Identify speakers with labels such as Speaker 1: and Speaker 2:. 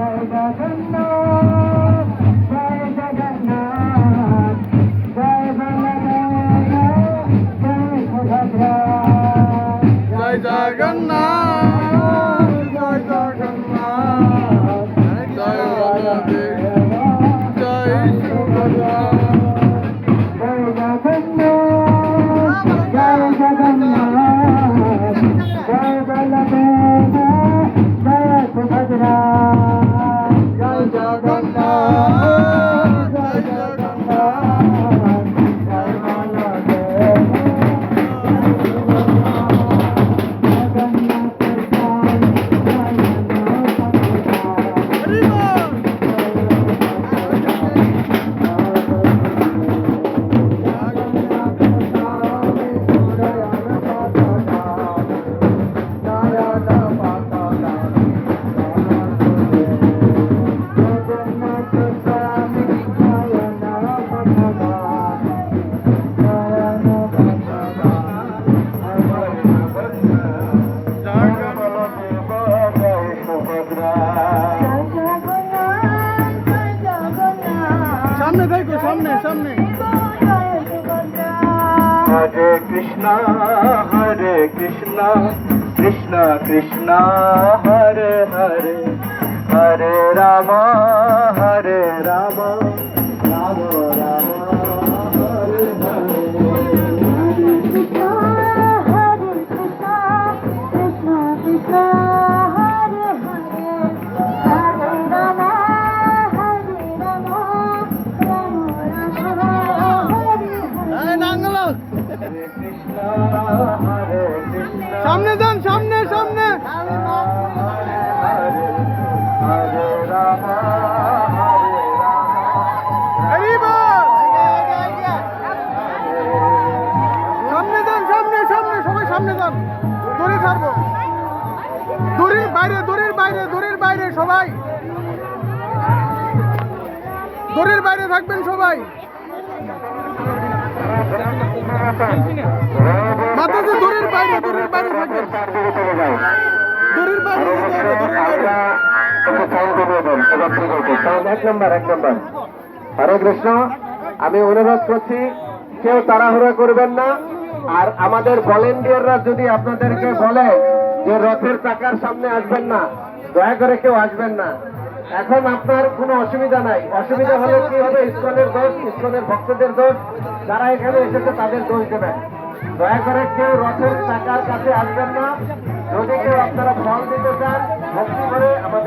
Speaker 1: জয় জগন্নাথ জয় জগন্নাথ জয় বলদেব জয় সুভদ্রা
Speaker 2: জয় জগন্নাথ জয় বলদেব জয় সুভদ্রা
Speaker 1: জয় জগন্নাথ জয় জগন্নাথ
Speaker 2: জয় বলদেব
Speaker 1: সামনে দেখো সামনে সামনে
Speaker 2: হরে কৃষ্ণ কৃষ্ণ কৃষ্ণ হরে হরে হরে রাম রাম রাম রাম হরে হরে
Speaker 1: সামনে যান সামনে সামনে সামনে যান সামনে সামনে সবাই সামনে যান দড়ি ছাড়বো দড়ির বাইরে দড়ির বাইরে দড়ির বাইরে সবাই দড়ির বাইরে থাকবেন সবাই মাথাতে দড়ির বাইরে থাকবেন দড়ির বাইরে
Speaker 2: এক নম্বর হরে কৃষ্ণ। আমি অনুরোধ করছি কেউ তাড়াহুড়ো করবেন না। আর আমাদের ভলেন্টিয়াররা যদি আপনাদেরকে বলে যে রথের চাকার সামনে আসবেন না, দয়া করে কেউ আসবেন না। এখন আপনার কোনো অসুবিধা নাই। অসুবিধা হলে কি হবে? ইসকনের দোষ, ইসকনের ভক্তদের দোষ। যারা এখানে এসেছে তাদের দোষ দেবেন। দয়া করে কেউ রথের চাকার কাছে আসবেন না। যদি কেউ আপনারা ফল দিতে চান ভক্তি করে আমাদের